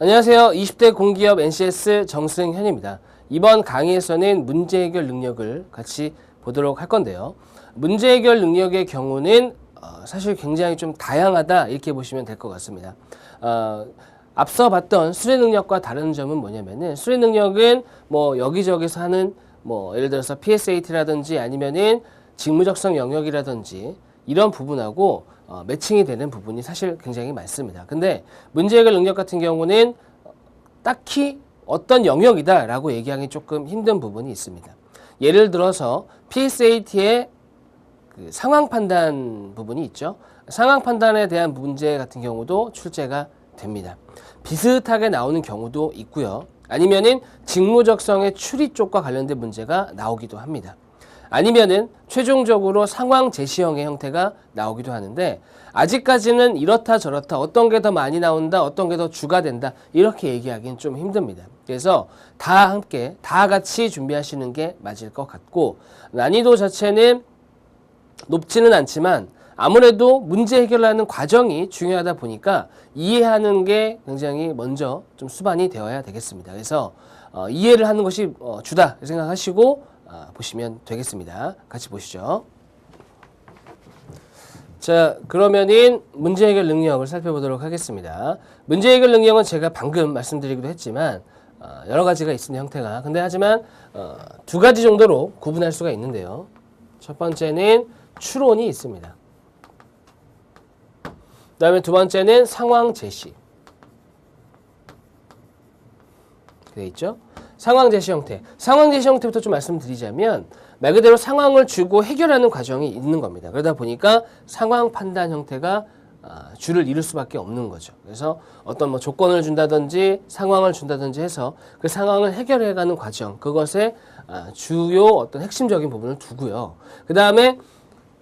안녕하세요. 20대 공기업 NCS 정승현입니다. 이번 강의에서는 문제 해결 능력을 같이 보도록 할 건데요. 문제 해결 능력의 경우는 사실 굉장히 좀 다양하다 이렇게 보시면 될 것 같습니다. 앞서 봤던 수리 능력과 다른 점은 뭐냐면은 수리 능력은 뭐 여기저기서 하는 뭐 예를 들어서 PSAT라든지 아니면은 직무적성 영역이라든지 이런 부분하고 매칭이 되는 부분이 사실 굉장히 많습니다. 근데 문제 해결 능력 같은 경우는 딱히 어떤 영역이다라고 얘기하기 조금 힘든 부분이 있습니다. 예를 들어서 PSAT의 그 상황 판단 부분이 있죠. 상황 판단에 대한 문제 같은 경우도 출제가 됩니다. 비슷하게 나오는 경우도 있고요. 아니면은 직무적성의 추리 쪽과 관련된 문제가 나오기도 합니다. 아니면은 최종적으로 상황 제시형의 형태가 나오기도 하는데 아직까지는 이렇다 저렇다 어떤 게 더 많이 나온다 어떤 게 더 주가 된다 이렇게 얘기하기는 좀 힘듭니다. 그래서 다 함께 다 같이 준비하시는 게 맞을 것 같고 난이도 자체는 높지는 않지만 아무래도 문제 해결하는 과정이 중요하다 보니까 이해하는 게 굉장히 먼저 좀 수반이 되어야 되겠습니다. 그래서 이해를 하는 것이 주다 생각하시고 보시면 되겠습니다. 같이 보시죠. 자, 그러면은 문제 해결 능력을 살펴보도록 하겠습니다. 문제 해결 능력은 제가 방금 말씀드리기도 했지만 여러 가지가 있습니다. 형태가. 근데 하지만 두 가지 정도로 구분할 수가 있는데요. 첫 번째는 추론이 있습니다. 그 다음에 두 번째는 상황 제시. 되어 있죠? 상황 제시 형태. 상황 제시 형태부터 좀 말씀드리자면 말 그대로 상황을 주고 해결하는 과정이 있는 겁니다. 그러다 보니까 상황 판단 형태가 주를 이룰 수밖에 없는 거죠. 그래서 어떤 뭐 조건을 준다든지 상황을 준다든지 해서 그 상황을 해결해가는 과정, 그것에 주요 어떤 핵심적인 부분을 두고요. 그 다음에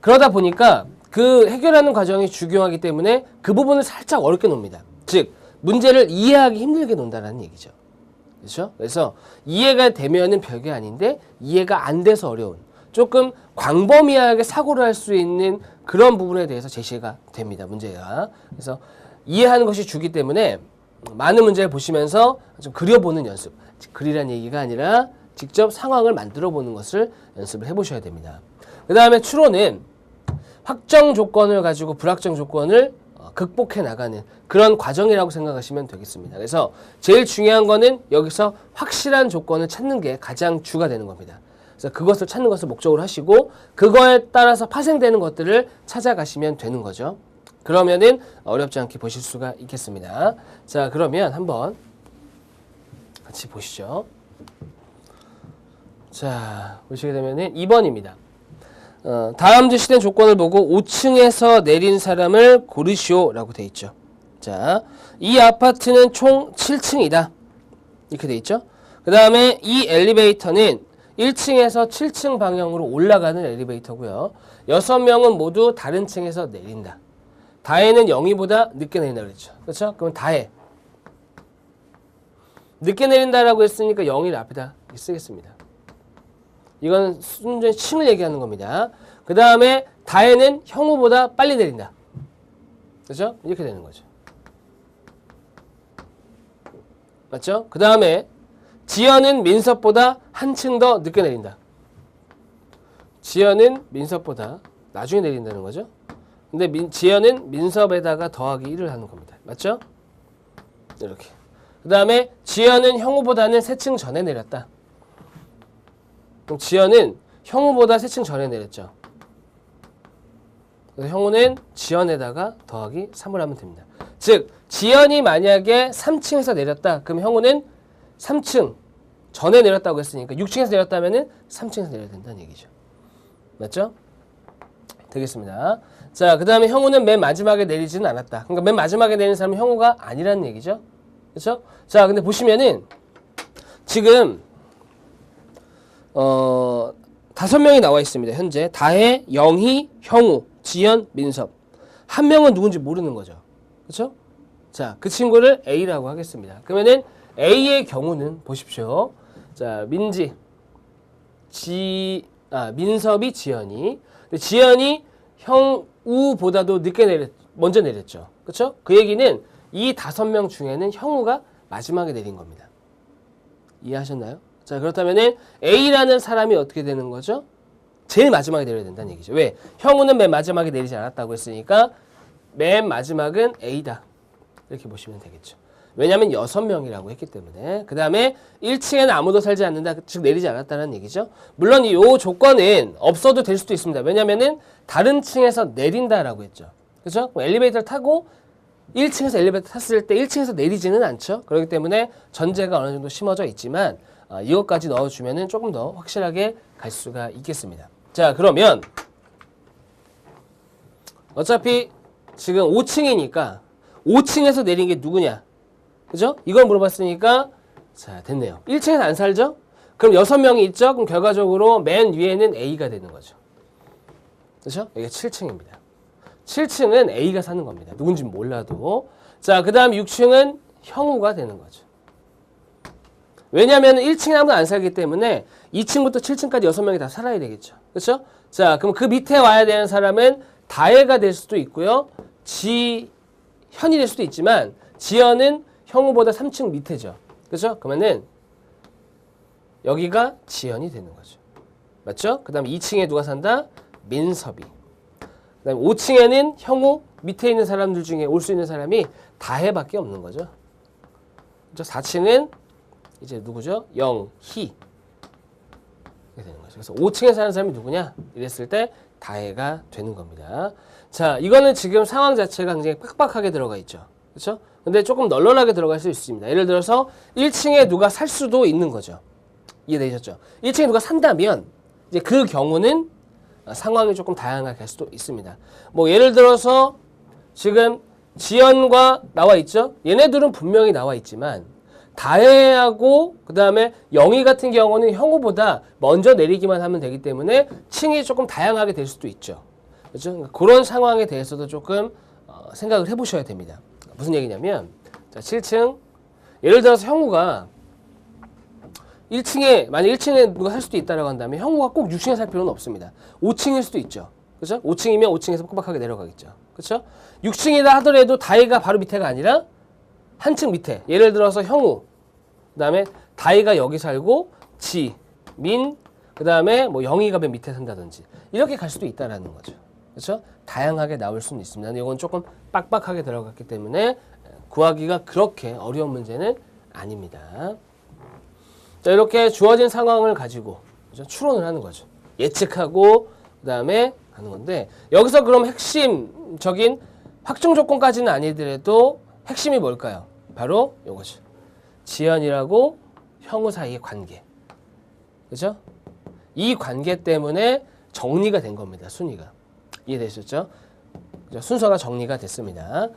그러다 보니까 그 해결하는 과정이 중요하기 때문에 그 부분을 살짝 어렵게 놉니다. 즉 문제를 이해하기 힘들게 논다라는 얘기죠. 그렇죠? 그래서 이해가 되면은 별게 아닌데 이해가 안 돼서 어려운 조금 광범위하게 사고를 할 수 있는 그런 부분에 대해서 제시가 됩니다. 문제가. 그래서 이해하는 것이 주기 때문에 많은 문제를 보시면서 좀 그려보는 연습. 그리란 얘기가 아니라 직접 상황을 만들어 보는 것을 연습을 해보셔야 됩니다. 그 다음에 추론은 확정 조건을 가지고 불확정 조건을 극복해 나가는 그런 과정이라고 생각하시면 되겠습니다. 그래서 제일 중요한 거는 여기서 확실한 조건을 찾는 게 가장 주가 되는 겁니다. 그래서 그것을 찾는 것을 목적으로 하시고 그거에 따라서 파생되는 것들을 찾아가시면 되는 거죠. 그러면은 어렵지 않게 보실 수가 있겠습니다. 자, 그러면 한번 같이 보시죠. 자, 보시게 되면은 2번입니다. 다음 제시된 조건을 보고 5층에서 내린 사람을 고르시오라고 돼 있죠. 자, 이 아파트는 총 7층이다. 이렇게 돼 있죠. 그 다음에 이 엘리베이터는 1층에서 7층 방향으로 올라가는 엘리베이터고요. 6명은 모두 다른 층에서 내린다. 다해는 0이보다 늦게 내린다 그랬죠. 그렇죠? 그럼 다해. 늦게 내린다라고 했으니까 0을 앞에다 쓰겠습니다. 이건 순전히 층을 얘기하는 겁니다. 그 다음에 다해는 형우보다 빨리 내린다. 그렇죠? 이렇게 되는 거죠. 맞죠? 그 다음에 지연은 민섭보다 한층 더 늦게 내린다. 지연은 민섭보다 나중에 내린다는 거죠. 근데 지연은 민섭에다가 더하기 1을 하는 겁니다. 맞죠? 이렇게. 그 다음에 지연은 형우보다는 3층 전에 내렸다. 그럼 지연은 형우보다 3층 전에 내렸죠. 그래서 형우는 지연에다가 더하기 3을 하면 됩니다. 즉 지연이 만약에 3층에서 내렸다. 그럼 형우는 3층 전에 내렸다고 했으니까 6층에서 내렸다면 3층에서 내려야 된다는 얘기죠. 맞죠? 되겠습니다. 자, 그 다음에 형우는 맨 마지막에 내리지는 않았다. 그러니까 맨 마지막에 내리는 사람은 형우가 아니라는 얘기죠. 그렇죠? 자, 근데 보시면은 지금 5명이 나와 있습니다. 현재 다해, 영희, 형우, 지연, 민섭. 한 명은 누군지 모르는 거죠. 그렇죠? 자, 그 친구를 A라고 하겠습니다. 그러면은 A의 경우는 보십시오. 자, 민지, 민섭이, 지연이. 근데 지연이 형우보다도 먼저 내렸죠. 그쵸? 그 얘기는 이 5명 중에는 형우가 마지막에 내린 겁니다. 이해하셨나요? 자, 그렇다면은 A라는 사람이 어떻게 되는 거죠? 제일 마지막에 내려야 된다는 얘기죠. 왜? 형우는 맨 마지막에 내리지 않았다고 했으니까 맨 마지막은 A다. 이렇게 보시면 되겠죠. 왜냐하면 6명이라고 했기 때문에. 그 다음에 1층에는 아무도 살지 않는다. 즉 내리지 않았다는 얘기죠. 물론 이 조건은 없어도 될 수도 있습니다. 왜냐하면 다른 층에서 내린다라고 했죠. 그렇죠? 엘리베이터를 타고 1층에서 엘리베이터 탔을 때 1층에서 내리지는 않죠. 그렇기 때문에 전제가 어느 정도 심어져 있지만 이것까지 넣어주면 조금 더 확실하게 갈 수가 있겠습니다. 자, 그러면 어차피 지금 5층이니까 5층에서 내린 게 누구냐? 그죠? 이걸 물어봤으니까 자, 됐네요. 1층에서 안 살죠? 그럼 6명이 있죠? 그럼 결과적으로 맨 위에는 A가 되는 거죠. 그죠? 여기가 7층입니다. 7층은 A가 사는 겁니다. 누군지 몰라도. 자, 그 다음 6층은 형우가 되는 거죠. 왜냐하면 1층에 아무도 안 살기 때문에 2층부터 7층까지 6명이 다 살아야 되겠죠. 그렇죠? 자, 그럼 그 밑에 와야 되는 사람은 다혜가 될 수도 있고요. 지현이 될 수도 있지만 지현은 형우보다 3층 밑에죠. 그렇죠? 그러면은 여기가 지현이 되는 거죠. 맞죠? 그 다음 2층에 누가 산다? 민섭이. 그 다음 5층에는 형우, 밑에 있는 사람들 중에 올 수 있는 사람이 다혜밖에 없는 거죠. 그렇죠? 4층은 이제 누구죠? 영희. 이렇게 되는 거죠. 그래서 5층에 사는 사람이 누구냐? 이랬을 때 다혜가 되는 겁니다. 자, 이거는 지금 상황 자체가 굉장히 빡빡하게 들어가 있죠. 그렇죠? 근데 조금 널널하게 들어갈 수 있습니다. 예를 들어서 1층에 누가 살 수도 있는 거죠. 이해되셨죠? 1층에 누가 산다면 이제 그 경우는 상황이 조금 다양하게 갈 수도 있습니다. 뭐 예를 들어서 지금 지연과 나와 있죠? 얘네들은 분명히 나와 있지만 다혜하고 그 다음에 영희 같은 경우는 형우보다 먼저 내리기만 하면 되기 때문에 층이 조금 다양하게 될 수도 있죠. 그렇죠? 그러니까 그런 상황에 대해서도 조금 생각을 해보셔야 됩니다. 무슨 얘기냐면 자, 7층 예를 들어서 형우가 1층에 만약 1층에 누가 살 수도 있다라고 한다면 형우가 꼭 6층에 살 필요는 없습니다. 5층일 수도 있죠. 그렇죠? 5층이면 5층에서 빡빡하게 내려가겠죠. 그렇죠? 6층이다 하더라도 다혜가 바로 밑에가 아니라 한층 밑에. 예를 들어서 형우. 그다음에 다혜가 여기 살고 지, 민, 그다음에 뭐 영희가 맨 밑에 산다든지. 이렇게 갈 수도 있다라는 거죠. 그렇죠? 다양하게 나올 수는 있습니다. 근데 이건 조금 빡빡하게 들어갔기 때문에 구하기가 그렇게 어려운 문제는 아닙니다. 자, 이렇게 주어진 상황을 가지고 그렇죠? 추론을 하는 거죠. 예측하고 그다음에 하는 건데 여기서 그럼 핵심적인 확정 조건까지는 아니더라도 핵심이 뭘까요? 바로 이거죠. 지연이라고 형우 사이의 관계. 그죠? 이 관계 때문에 정리가 된 겁니다. 순위가. 이해되셨죠? 순서가 정리가 됐습니다.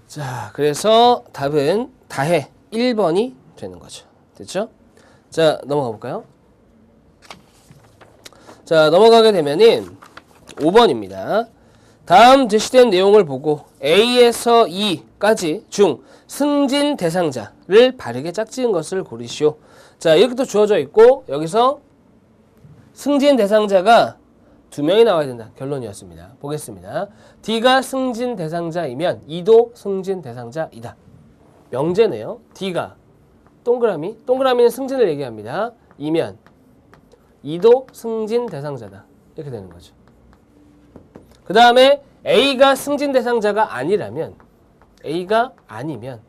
자, 그래서 답은 다해 1번이 되는 거죠. 됐죠? 자, 넘어가 볼까요? 자, 넘어가게 되면은 5번입니다. 다음 제시된 내용을 보고 A에서 E까지 중 승진 대상자를 바르게 짝지은 것을 고르시오. 자, 이렇게 또 주어져 있고 여기서 승진 대상자가 2명이 나와야 된다. 결론이었습니다. 보겠습니다. D가 승진 대상자이면 E도 승진 대상자이다. 명제네요. D가 동그라미, 동그라미는 승진을 얘기합니다. 이면 E도 승진 대상자다. 이렇게 되는 거죠. 그 다음에 A가 승진 대상자가 아니라면 A가 아니면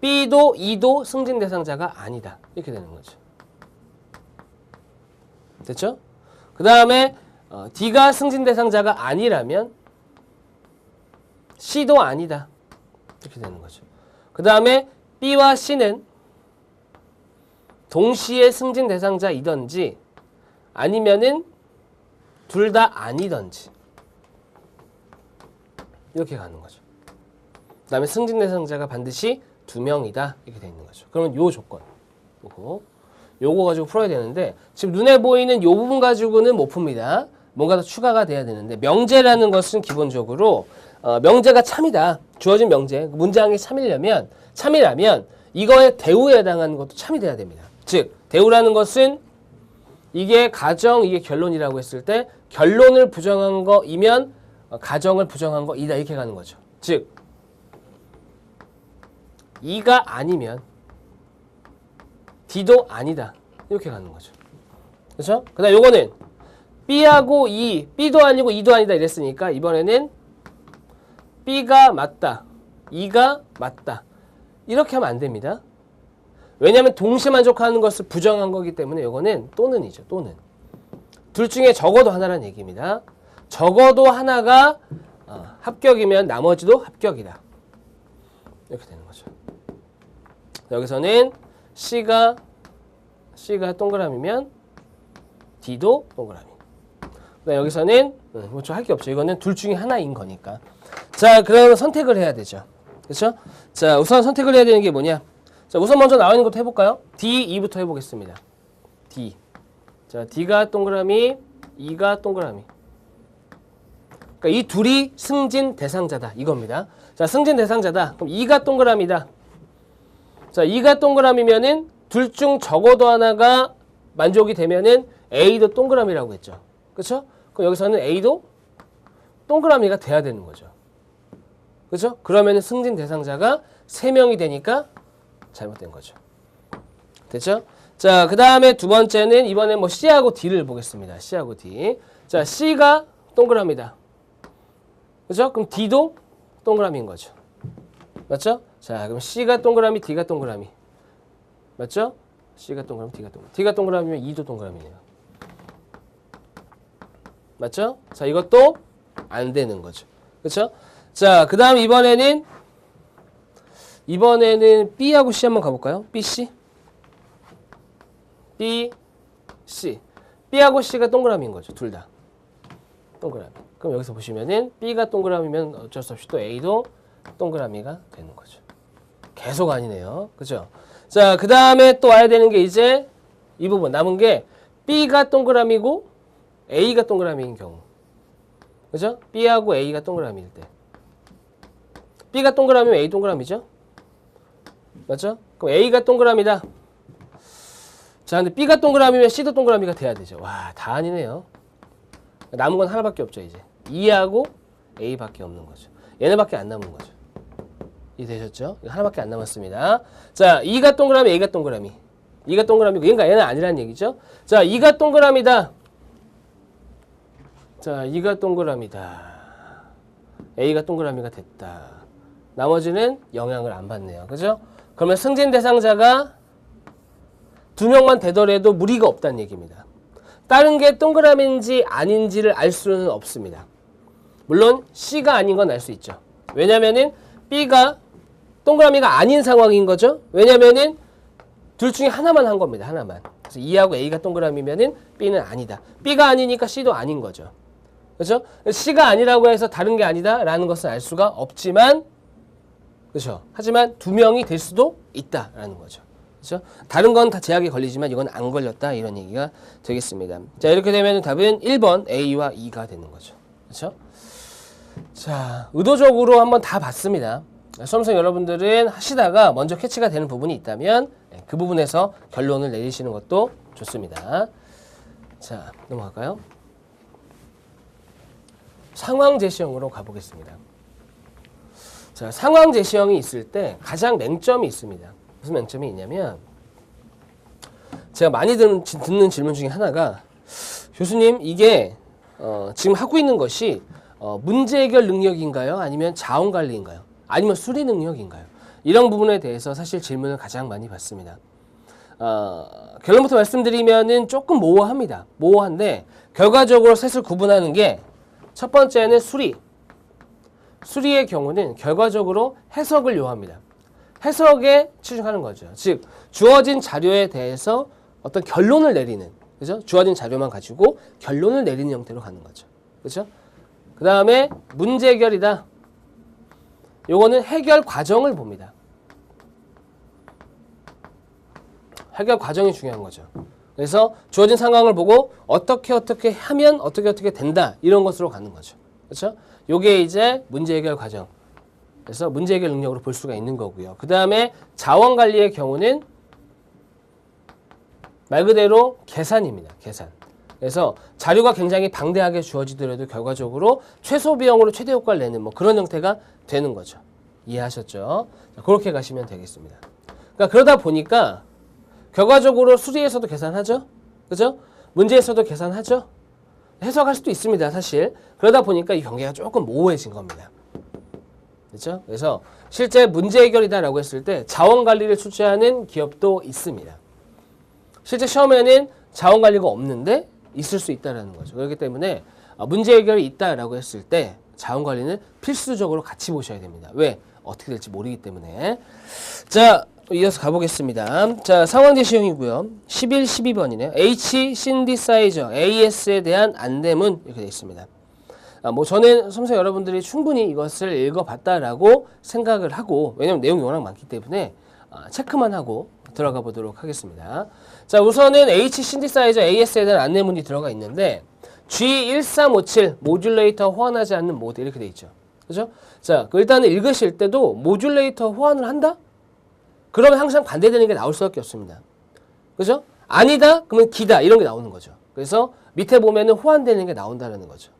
B도 E도 승진 대상자가 아니다. 이렇게 되는 거죠. 됐죠? 그 다음에 D가 승진 대상자가 아니라면 C도 아니다. 이렇게 되는 거죠. 그 다음에 B와 C는 동시에 승진 대상자이던지 아니면은 둘 다 아니던지 이렇게 가는 거죠. 그 다음에 승진 대상자가 반드시 2명이다. 이렇게 되어 있는 거죠. 그러면 요 조건 요거 가지고 풀어야 되는데 지금 눈에 보이는 요 부분 가지고는 못 풉니다. 뭔가 더 추가가 돼야 되는데 명제라는 것은 기본적으로 명제가 참이다. 주어진 명제 문장이 참이라면 이거에 대우에 해당하는 것도 참이 돼야 됩니다. 즉 대우라는 것은 이게 가정, 이게 결론이라고 했을 때 결론을 부정한 거이면 가정을 부정한 거이다 이렇게 가는 거죠. 즉 2가 아니면 D도 아니다 이렇게 가는 거죠. 그렇죠? 그다음 요거는 B하고 B도 아니고 2도 아니다 이랬으니까 이번에는 B가 맞다, 2가 맞다 이렇게 하면 안 됩니다. 왜냐하면 동시 만족하는 것을 부정한 거기 때문에 이거는 또는이죠. 또는. 둘 중에 적어도 하나라는 얘기입니다. 적어도 하나가 합격이면 나머지도 합격이다. 이렇게 되는 거죠. 여기서는 C가 동그라미면 D도 동그라미. 여기서는 뭐 좀 할 게 없죠. 이거는 둘 중에 하나인 거니까. 자, 그러면 선택을 해야 되죠. 그렇죠? 자, 우선 선택을 해야 되는 게 뭐냐? 자, 우선 먼저 나와 있는 것부터 해볼까요? D, 2부터 해보겠습니다. D. 자, D가 동그라미, 2가 동그라미. 그러니까 이 둘이 승진 대상자다. 이겁니다. 자, 승진 대상자다. 그럼 2가 동그라미다. 자, 2가 동그라미면은 둘 중 적어도 하나가 만족이 되면은 A도 동그라미라고 했죠. 그렇죠? 그럼 여기서는 A도 동그라미가 돼야 되는 거죠. 그렇죠? 그러면은 승진 대상자가 3명이 되니까 잘못된 거죠. 됐죠? 자, 그 다음에 두 번째는 이번엔 뭐 C하고 D를 보겠습니다. C하고 D. 자, C가 동그라미다. 그죠? 그럼 D도 동그라미인 거죠. 맞죠? 자, 그럼 C가 동그라미, D가 동그라미. 맞죠? C가 동그라미, D가 동그라미. D가 동그라미면 2도 동그라미네요. 맞죠? 자, 이것도 안 되는 거죠. 그쵸? 자, 그 다음 이번에는 B하고 C 한번 가볼까요? B, C. B, C. B하고 C가 동그라미인 거죠. 둘 다. 동그라미. 그럼 여기서 보시면은 B가 동그라미면 어쩔 수 없이 또 A도 동그라미가 되는 거죠. 계속 아니네요. 그죠? 자, 그 다음에 또 와야 되는 게 이제 이 부분. 남은 게 B가 동그라미고 A가 동그라미인 경우. 그죠? B하고 A가 동그라미일 때. B가 동그라미면 A 동그라미죠? 맞죠? 그럼 A가 동그라미다. 자, 근데 B가 동그라미면 C도 동그라미가 돼야 되죠. 와, 다 아니네요. 남은 건 하나밖에 없죠, 이제. 2하고 A밖에 없는 거죠. 얘네밖에 안 남은 거죠. 이해되셨죠? 하나밖에 안 남았습니다. 자, 2가 동그라미, A가 동그라미. 2가 동그라미고, 얘는 아니라는 얘기죠. 자, 2가 동그라미다. 자, 2가 동그라미다. A가 동그라미가 됐다. 나머지는 영향을 안 받네요. 그죠? 그러면 승진 대상자가 2명만 되더라도 무리가 없다는 얘기입니다. 다른 게 동그라미인지 아닌지를 알 수는 없습니다. 물론 C가 아닌 건 알 수 있죠. 왜냐면은 B가 동그라미가 아닌 상황인 거죠. 왜냐면은 둘 중에 하나만 한 겁니다. 하나만. 그래서 2하고 A가 동그라미면은 B는 아니다. B가 아니니까 C도 아닌 거죠. 그렇죠? C가 아니라고 해서 다른 게 아니다라는 것을 알 수가 없지만, 그렇죠? 하지만 2명이 될 수도 있다라는 거죠. 그렇죠? 다른 건 다 제약에 걸리지만 이건 안 걸렸다 이런 얘기가 되겠습니다. 자, 이렇게 되면 답은 1번 A와 2가 되는 거죠. 그렇죠? 자, 의도적으로 한번 다 봤습니다. 수험생 여러분들은 하시다가 먼저 캐치가 되는 부분이 있다면 그 부분에서 결론을 내리시는 것도 좋습니다. 자, 넘어갈까요? 상황 제시형으로 가보겠습니다. 자, 상황 제시형이 있을 때 가장 맹점이 있습니다. 무슨 맹점이 있냐면, 제가 많이 듣는 질문 중에 하나가, 교수님, 이게 지금 하고 있는 것이 문제 해결 능력인가요? 아니면 자원 관리인가요? 아니면 수리 능력인가요? 이런 부분에 대해서 사실 질문을 가장 많이 받습니다. 결론부터 말씀드리면은 조금 모호합니다. 모호한데 결과적으로 셋을 구분하는 게, 첫 번째는 수리. 수리의 경우는 결과적으로 해석을 요합니다. 해석에 치중하는 거죠. 즉, 주어진 자료에 대해서 어떤 결론을 내리는, 그죠? 주어진 자료만 가지고 결론을 내리는 형태로 가는 거죠. 그죠? 그 다음에 문제 해결이다. 요거는 해결 과정을 봅니다. 해결 과정이 중요한 거죠. 그래서 주어진 상황을 보고 어떻게 하면 어떻게 된다. 이런 것으로 가는 거죠. 그렇죠? 요게 이제 문제 해결 과정. 그래서 문제 해결 능력으로 볼 수가 있는 거고요. 그 다음에 자원 관리의 경우는 말 그대로 계산입니다. 계산. 그래서 자료가 굉장히 방대하게 주어지더라도 결과적으로 최소 비용으로 최대 효과를 내는 뭐 그런 형태가 되는 거죠. 이해하셨죠? 자, 그렇게 가시면 되겠습니다. 그러니까 그러다 보니까 결과적으로 수리에서도 계산하죠? 그죠? 문제에서도 계산하죠? 해석할 수도 있습니다, 사실. 그러다 보니까 이 경계가 조금 모호해진 겁니다. 그렇죠? 그래서 실제 문제 해결이다라고 했을 때 자원 관리를 출제하는 기업도 있습니다. 실제 시험에는 자원 관리가 없는데 있을 수 있다라는 거죠. 그렇기 때문에 문제 해결이 있다라고 했을 때 자원 관리는 필수적으로 같이 보셔야 됩니다. 왜? 어떻게 될지 모르기 때문에. 자, 이어서 가보겠습니다. 자, 상황 제시형이고요. 11, 12번이네요. H 신디사이저 AS에 대한 안내문 이렇게 되어 있습니다. 뭐 저는 섬세 여러분들이 충분히 이것을 읽어봤다라고 생각을 하고, 왜냐면 내용이 워낙 많기 때문에 체크만 하고 들어가 보도록 하겠습니다. 자, 우선은 H 신디사이저 AS에 대한 안내문이 들어가 있는데 G1357 모듈레이터 호환하지 않는 모델 이렇게 되어 있죠. 그죠? 자, 일단은 읽으실 때도 모듈레이터 호환을 한다? 그러면 항상 반대되는 게 나올 수밖에 없습니다. 그죠? 아니다? 그러면 기다. 이런 게 나오는 거죠. 그래서 밑에 보면은 호환되는 게 나온다는 거죠.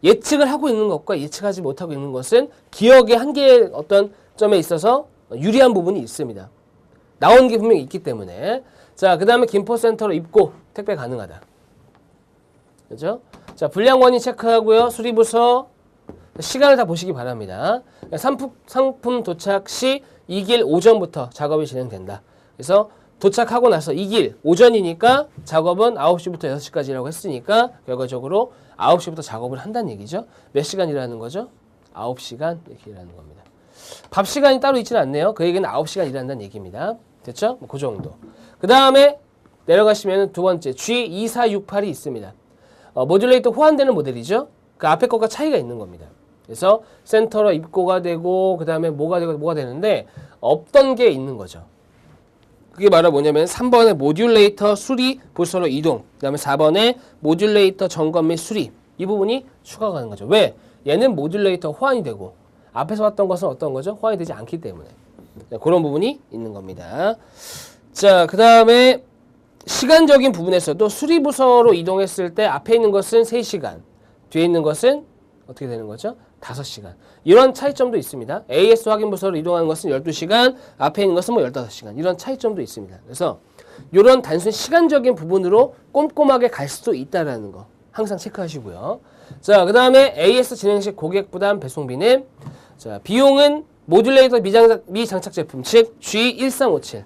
예측을 하고 있는 것과 예측하지 못하고 있는 것은 기억의 한계의 어떤 점에 있어서 유리한 부분이 있습니다. 나온 게 분명히 있기 때문에. 자, 그 다음에 김포센터로 입고 택배 가능하다. 그죠? 자, 불량 원인 체크하고요. 수리부서 시간을 다 보시기 바랍니다. 상품 도착 시 2길 오전부터 작업이 진행된다. 그래서 도착하고 나서 2길 오전이니까 작업은 9시부터 6시까지라고 했으니까 결과적으로 9시부터 작업을 한다는 얘기죠. 몇 시간 일하는 거죠? 9시간 이렇게 일하는 겁니다. 밥 시간이 따로 있지는 않네요. 그 얘기는 9시간 일한다는 얘기입니다. 됐죠? 그 정도. 그 다음에 내려가시면 두 번째 G2468이 있습니다. 모듈레이터 호환되는 모델이죠. 그 앞에 것과 차이가 있는 겁니다. 그래서 센터로 입고가 되고 그 다음에 뭐가 되고 뭐가 되는데 없던 게 있는 거죠. 그게 바로 뭐냐면 3번에 모듈레이터 수리 부서로 이동, 그 다음에 4번에 모듈레이터 점검 및 수리, 이 부분이 추가가 가는 거죠. 왜? 얘는 모듈레이터 호환이 되고 앞에서 봤던 것은 어떤 거죠? 호환이 되지 않기 때문에. 네, 그런 부분이 있는 겁니다. 자, 그 다음에 시간적인 부분에서도 수리 부서로 이동했을 때 앞에 있는 것은 3시간, 뒤에 있는 것은 어떻게 되는 거죠? 5시간. 이런 차이점도 있습니다. AS 확인 부서로 이동하는 것은 12시간, 앞에 있는 것은 뭐 15시간. 이런 차이점도 있습니다. 그래서 이런 단순 시간적인 부분으로 꼼꼼하게 갈 수도 있다는 거 항상 체크하시고요. 자, 그 다음에 AS 진행 시 고객 부담 배송비는, 자, 비용은 모듈레이터 미장착 제품, 즉 G1357,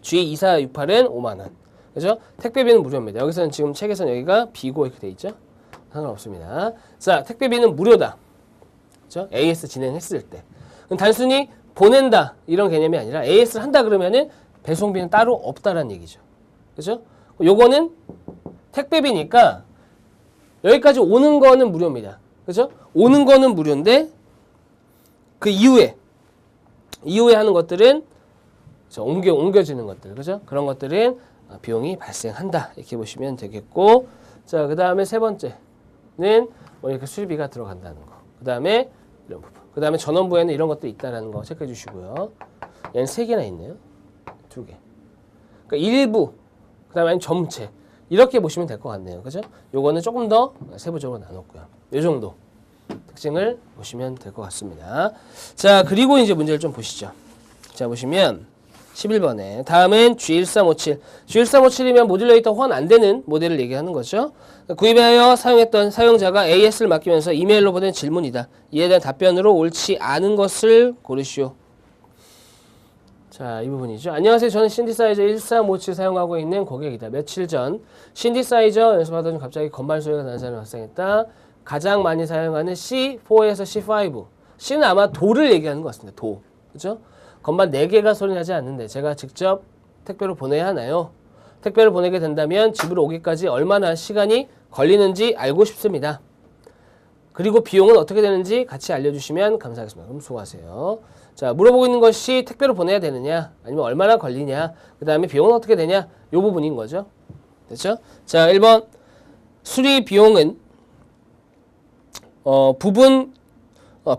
G2468은 5만원. 그죠? 택배비는 무료입니다. 여기서는 지금 책에서는 여기가 비고 이렇게 돼 있죠? 상관없습니다. 자, 택배비는 무료다. 그죠? AS 진행했을 때. 그럼 단순히 보낸다 이런 개념이 아니라 AS를 한다 그러면은 배송비는 따로 없다라는 얘기죠. 그죠? 요거는 택배비니까 여기까지 오는 거는 무료입니다. 그죠? 오는 거는 무료인데 그 이후에 하는 것들은 옮겨지는 것들, 그죠? 그런 것들은 비용이 발생한다. 이렇게 보시면 되겠고, 자, 그 다음에 세 번째는 뭐 이렇게 수리비가 들어간다는 거. 그 다음에 이런 부분. 그 다음에 전원부에는 이런 것도 있다라는 거 체크해 주시고요. 얘는 3개나 있네요. 2개. 그러니까 일부, 그 다음에 전체. 이렇게 보시면 될 것 같네요. 그죠? 요거는 조금 더 세부적으로 나눴고요. 요 정도 특징을 보시면 될 것 같습니다. 자, 그리고 이제 문제를 좀 보시죠. 자, 보시면 11번에 다음은 G1357. G1357이면 모듈레이터 호환 안 되는 모델을 얘기하는 거죠. 구입하여 사용했던 사용자가 AS를 맡기면서 이메일로 보낸 질문이다. 이에 대한 답변으로 옳지 않은 것을 고르시오. 자, 이 부분이죠. 안녕하세요. 저는 신디사이저 1357 사용하고 있는 고객이다. 며칠 전 신디사이저 연습하다 중 갑자기 건반 소리가 나는 사람이 발생했다. 가장 많이 사용하는 C4에서 C5. C는 아마 도를 얘기하는 것 같습니다. 도. 그죠? 건반 4개가 소리 나지 않는데 제가 직접 택배로 보내야 하나요? 택배를 보내게 된다면 집으로 오기까지 얼마나 시간이 걸리는지 알고 싶습니다. 그리고 비용은 어떻게 되는지 같이 알려주시면 감사하겠습니다. 그럼 수고하세요. 자, 물어보고 있는 것이 택배로 보내야 되느냐, 아니면 얼마나 걸리냐, 그 다음에 비용은 어떻게 되냐, 요 부분인 거죠. 됐죠? 자, 1번 수리 비용은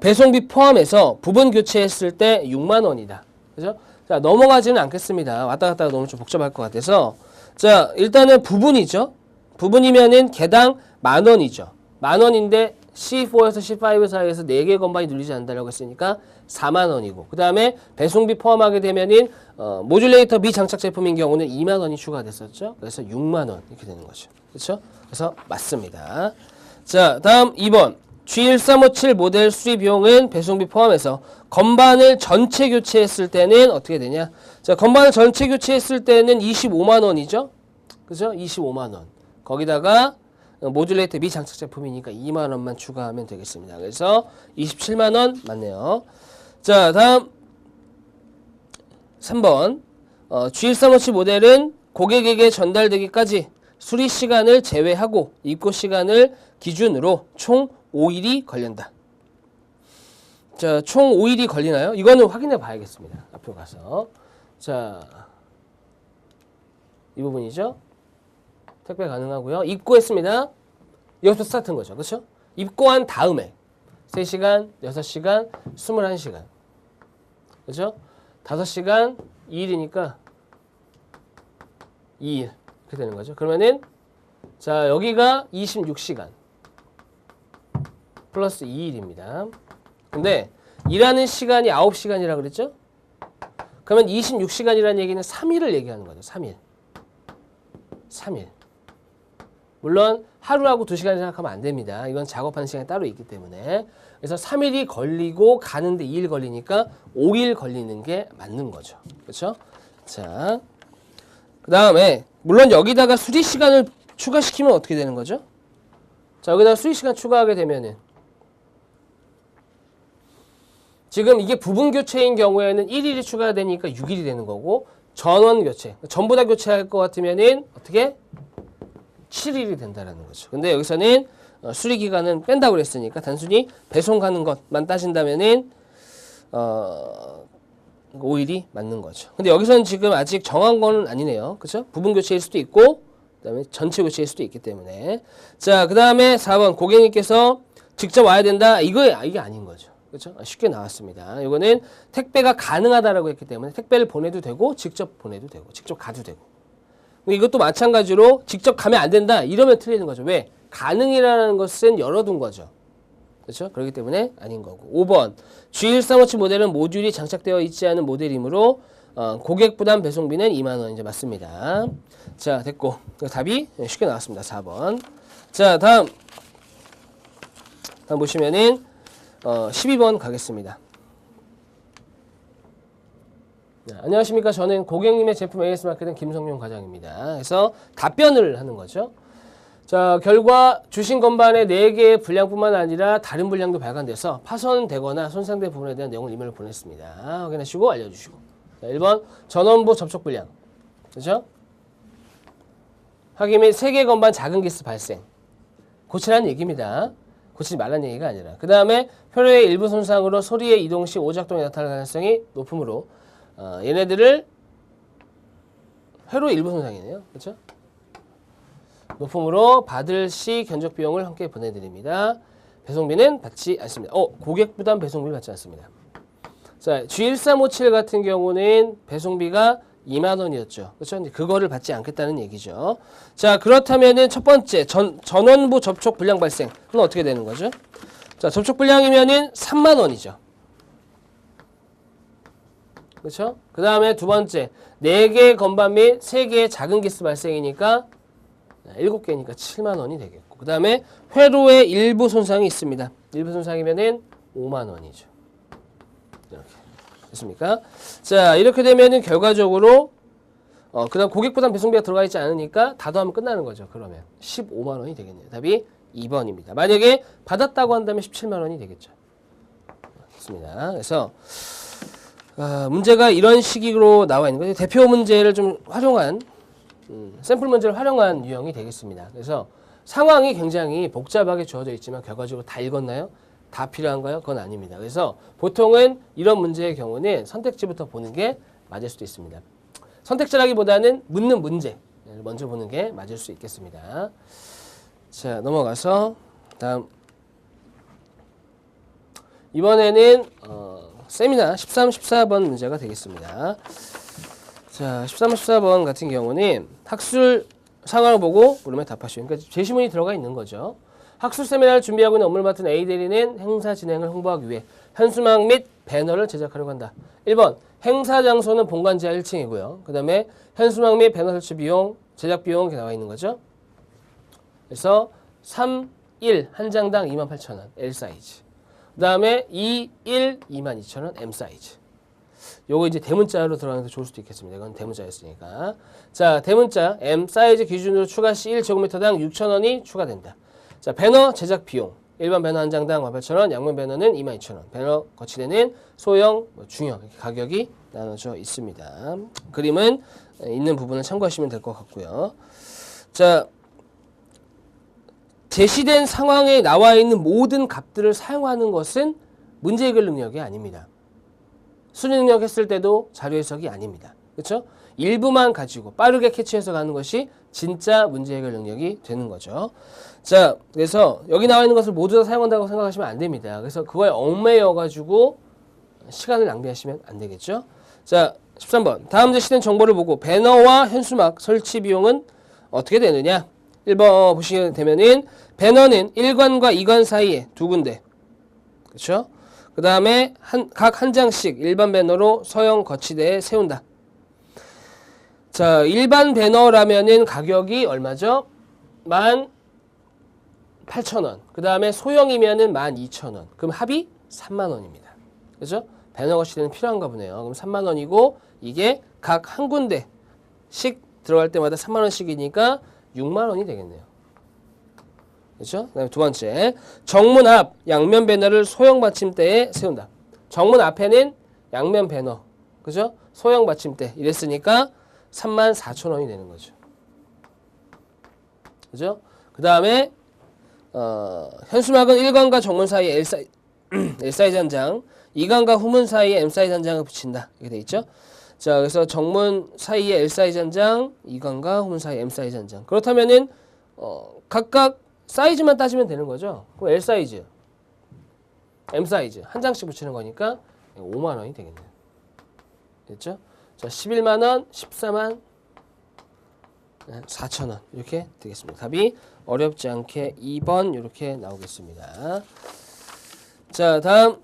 배송비 포함해서 부분 교체했을 때 6만 원이다. 그죠? 자, 넘어가지는 않겠습니다. 왔다 갔다가 너무 좀 복잡할 것 같아서 자, 일단은 부분이죠. 부분이면은 개당 10,000원이죠. 10,000원인데 C4에서 C5 사이에서 4개 건반이 눌리지 않는다고 했으니까 40,000원이고, 그 다음에 배송비 포함하게 되면은 모듈레이터 미장착 제품인 경우는 20,000원이 추가됐었죠. 그래서 60,000원 이렇게 되는 거죠. 그렇죠? 그래서 맞습니다. 자, 다음 2번. G1357 모델 수리 비용은 배송비 포함해서 건반을 전체 교체했을 때는 어떻게 되냐? 자, 건반을 전체 교체했을 때는 250,000원이죠. 그죠? 250,000원. 거기다가 모듈레이터 미장착 제품이니까 20,000원만 추가하면 되겠습니다. 그래서 270,000원 맞네요. 자, 다음 3번. G1357 모델은 고객에게 전달되기까지 수리 시간을 제외하고 입고 시간을 기준으로 총 5일이 걸린다. 자, 총 5일이 걸리나요? 이거는 확인해 봐야겠습니다. 앞으로 가서. 자, 이 부분이죠. 택배 가능하고요. 입고했습니다. 여기서 스타트인 거죠. 그렇죠? 입고한 다음에 3시간, 6시간, 21시간. 그렇죠? 5시간, 2일이니까 2일. 이렇게 되는 거죠. 그러면은 자, 여기가 26시간 플러스 2일입니다. 근데 일하는 시간이 9시간이라고 그랬죠? 그러면 26시간이라는 얘기는 3일을 얘기하는 거죠. 3일. 3일. 물론 하루하고 2시간 생각하면 안 됩니다. 이건 작업하는 시간이 따로 있기 때문에. 그래서 3일이 걸리고 가는데 2일 걸리니까 5일 걸리는 게 맞는 거죠. 그렇죠? 자, 그 다음에 물론 여기다가 수리 시간을 추가시키면 어떻게 되는 거죠? 자, 여기다가 수리 시간 추가하게 되면은 지금 이게 부분 교체인 경우에는 1일이 추가되니까 6일이 되는 거고, 전원 교체, 전부 다 교체할 것 같으면은 어떻게? 7일이 된다라는 거죠. 근데 여기서는 수리 기간은 뺀다고 그랬으니까 단순히 배송 가는 것만 따진다면은 5일이 맞는 거죠. 근데 여기서는 지금 아직 정한 거는 아니네요. 그렇죠? 부분 교체일 수도 있고 그다음에 전체 교체일 수도 있기 때문에. 자, 그다음에 4번 고객님께서 직접 와야 된다. 이게 아닌 거죠. 그렇죠? 쉽게 나왔습니다. 이거는 택배가 가능하다라고 했기 때문에 택배를 보내도 되고 직접 보내도 되고 직접 가도 되고. 이것도 마찬가지로 직접 가면 안 된다. 이러면 틀리는 거죠. 왜? 가능이라는 것은 열어둔 거죠. 그렇죠? 그렇기 때문에 아닌 거고. 5번. G1357 모델은 모듈이 장착되어 있지 않은 모델이므로 고객 부담 배송비는 20,000원. 이제 맞습니다. 자, 됐고. 답이 쉽게 나왔습니다. 4번. 자, 다음 보시면은 12번 가겠습니다. 네, 안녕하십니까. 저는 고객님의 제품 AS 마케팅 김성용 과장입니다. 그래서 답변을 하는 거죠. 자, 결과 주신 건반의 4개의 분량뿐만 아니라 다른 분량도 발간돼서 파손되거나 손상된 부분에 대한 내용을 이메일로 보냈습니다. 확인하시고 알려주시고. 자, 1번 전원부 접촉 불량. 그렇죠? 확인 및 3개 건반 작은 기스 발생. 고치라는 얘기입니다. 고치지 말라는 얘기가 아니라. 그 다음에 회로의 일부 손상으로 소리의 이동 시 오작동이 나타날 가능성이 높으므로 얘네들을 회로의 일부 손상이네요. 그렇죠? 높음으로 받을 시 견적 비용을 함께 보내드립니다. 배송비는 받지 않습니다. 고객 부담 배송비 받지 않습니다. 자, G1357 같은 경우는 배송비가 20,000원이었죠. 그렇죠? 그거를 받지 않겠다는 얘기죠. 자, 그렇다면은 첫 번째 전원부 접촉 불량 발생. 그건 어떻게 되는 거죠? 자, 접촉 불량이면은 30,000원이죠. 그렇죠? 그 다음에 두 번째 4개의 건반 및 3개의 작은 기스 발생이니까 7개니까 70,000원이 되겠고, 그 다음에 회로의 일부 손상이 있습니다. 일부 손상이면은 50,000원이죠. 이렇게 됐습니까? 자, 이렇게 되면은 결과적으로 그 다음 고객 부담 배송비가 들어가 있지 않으니까 다 더하면 끝나는 거죠. 그러면 150,000원이 되겠네요. 답이 2번입니다. 만약에 받았다고 한다면 170,000원이 되겠죠. 됐습니다. 그래서 문제가 이런 식으로 나와 있는 거죠. 대표 문제를 좀 활용한 샘플 문제를 활용한 유형이 되겠습니다. 그래서 상황이 굉장히 복잡하게 주어져 있지만 결과적으로 다 읽었나요? 다 필요한가요? 그건 아닙니다. 그래서 보통은 이런 문제의 경우는 선택지부터 보는 게 맞을 수도 있습니다. 선택지라기보다는 묻는 문제 먼저 보는 게 맞을 수 있겠습니다. 자, 넘어가서 다음 이번에는 세미나 13, 14번 문제가 되겠습니다. 자, 13번, 14번 같은 경우는 학술 상황을 보고 물으면 답하시오. 그러니까 제시문이 들어가 있는 거죠. 학술 세미나를 준비하고 있는 업무를 맡은 A 대리는 행사 진행을 홍보하기 위해 현수막 및 배너를 제작하려고 한다. 1번 행사 장소는 본관 지하 1층이고요. 그 다음에 현수막 및 배너 설치 비용, 제작 비용 이렇게 나와 있는 거죠. 그래서 3, 1 한 장당 28,000원 L 사이즈. 그 다음에 2, 1 22,000원 M 사이즈. 요거 이제 대문자로 들어가는 게 좋을 수도 있겠습니다. 이건 대문자였으니까. 자, 대문자 M 사이즈 기준으로 추가 시 1제곱미터당 6,000원이 추가된다. 자, 배너 제작 비용. 일반 배너 한 장당 18,000원, 양면 배너는 22,000원. 배너 거치대는 소형, 중형 이렇게 가격이 나눠져 있습니다. 그림은 있는 부분을 참고하시면 될 것 같고요. 자, 제시된 상황에 나와 있는 모든 값들을 사용하는 것은 문제 해결 능력이 아닙니다. 수리 능력 했을 때도 자료 해석이 아닙니다. 그렇죠? 일부만 가지고 빠르게 캐치해서 가는 것이 진짜 문제 해결 능력이 되는 거죠. 자, 그래서 여기 나와 있는 것을 모두 다 사용한다고 생각하시면 안 됩니다. 그래서 그거에 얽매여 가지고 시간을 낭비하시면 안 되겠죠. 자, 13번. 다음 제시된 정보를 보고 배너와 현수막 설치 비용은 어떻게 되느냐? 1번 보시게 되면은 배너는 1관과 2관 사이에 두 군데. 그렇죠? 그 다음에 각 한 장씩 일반 배너로 소형 거치대에 세운다. 자, 일반 배너라면은 가격이 얼마죠? 18,000원. 그 다음에 소형이면은 12,000원. 그럼 합이 30,000원입니다. 그죠? 배너 거치대는 필요한가 보네요. 그럼 30,000원이고 이게 각 한 군데씩 들어갈 때마다 30,000원씩이니까 60,000원이 되겠네요. 그렇죠? 그다음에 두 번째, 정문 앞 양면 배너를 소형 받침대에 세운다. 정문 앞에는 양면 배너, 그죠? 소형 받침대 이랬으니까 34,000원이 되는 거죠. 그죠? 그 다음에 현수막은 1관과 정문 사이에 L 사이즈 한 장, 2관과 후문 사이에 M 사이즈 한 장을 붙인다. 이렇게 돼 있죠? 자, 그래서 정문 사이에 L 사이즈 한 장, 2관과 후문 사이에 M 사이즈 한 장. 그렇다면은 각각 사이즈만 따지면 되는 거죠. 그럼 L 사이즈, M 사이즈 한 장씩 붙이는 거니까 50,000원이 되겠네요. 됐죠? 자, 110,000원, 14만 4,000원 이렇게 되겠습니다. 답이 어렵지 않게 2번 이렇게 나오겠습니다. 자, 다음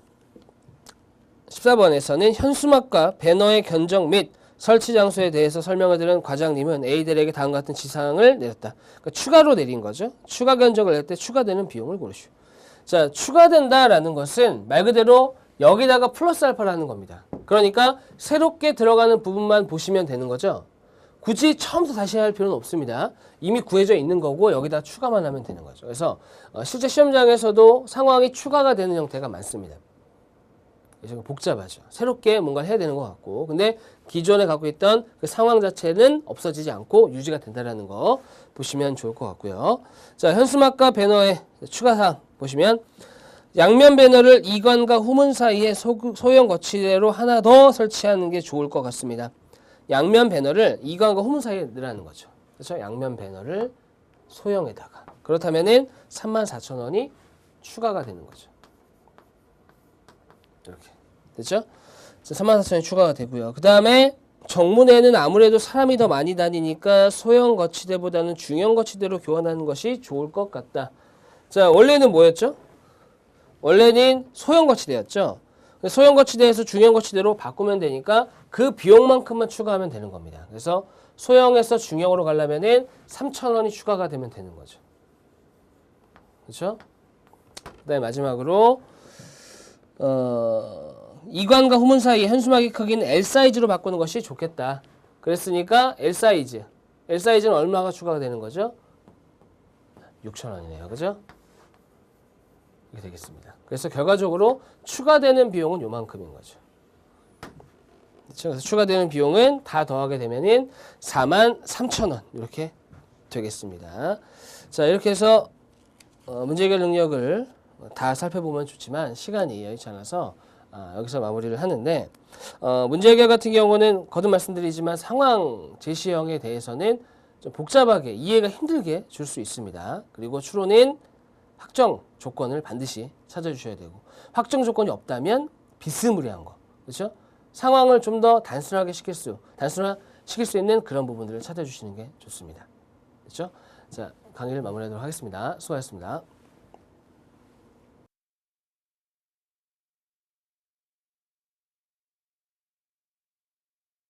14번에서는 현수막과 배너의 견적 및 설치 장소에 대해서 설명을 들은 과장님은 A들에게 다음과 같은 지상을 내렸다. 그러니까 추가로 내린 거죠. 추가 견적을 낼 때 추가되는 비용을 고르시오. 자, 추가된다라는 것은 말 그대로 여기다가 플러스 알파라는 겁니다. 그러니까 새롭게 들어가는 부분만 보시면 되는 거죠. 굳이 처음부터 다시 할 필요는 없습니다. 이미 구해져 있는 거고 여기다 추가만 하면 되는 거죠. 그래서 실제 시험장에서도 상황이 추가가 되는 형태가 많습니다. 좀 복잡하죠. 새롭게 뭔가를 해야 되는 것 같고, 근데 기존에 갖고 있던 그 상황 자체는 없어지지 않고 유지가 된다는 거 보시면 좋을 것 같고요. 자, 현수막과 배너의 추가사항 보시면 양면 배너를 2관과 후문 사이에 소형 거치대로 하나 더 설치하는 게 좋을 것 같습니다. 양면 배너를 2관과 후문 사이에 넣으라는 거죠. 그렇죠? 양면 배너를 소형에다가. 그렇다면은 34,000원이 추가가 되는 거죠. 이렇게. 됐죠? 34,000원이 추가가 되고요. 그 다음에 정문에는 아무래도 사람이 더 많이 다니니까 소형 거치대보다는 중형 거치대로 교환하는 것이 좋을 것 같다. 자, 원래는 뭐였죠? 원래는 소형 거치대였죠. 소형 거치대에서 중형 거치대로 바꾸면 되니까 그 비용만큼만 추가하면 되는 겁니다. 그래서 소형에서 중형으로 가려면은 3,000원이 추가가 되면 되는 거죠. 그렇죠? 그 다음에 마지막으로 2관과 후문 사이 현수막의 크기는 L 사이즈로 바꾸는 것이 좋겠다. 그랬으니까 L 사이즈는 얼마가 추가가 되는 거죠? 6,000원이네요. 그죠? 이렇게 되겠습니다. 그래서 결과적으로 추가되는 비용은 요만큼인 거죠. 그렇죠? 그래서 추가되는 비용은 다 더하게 되면은 43,000원 이렇게 되겠습니다. 자, 이렇게 해서 문제 해결 능력을 다 살펴보면 좋지만 시간이 여의치 않아서 여기서 마무리를 하는데, 문제 해결 같은 경우는 거듭 말씀드리지만 상황 제시형에 대해서는 좀 복잡하게 이해가 힘들게 줄 수 있습니다. 그리고 추론은 확정 조건을 반드시 찾아주셔야 되고, 확정 조건이 없다면 비스무리한 거, 그렇죠? 상황을 좀 더 단순하게 시킬 수 있는 그런 부분들을 찾아주시는 게 좋습니다. 그렇죠? 자, 강의를 마무리하도록 하겠습니다. 수고하셨습니다.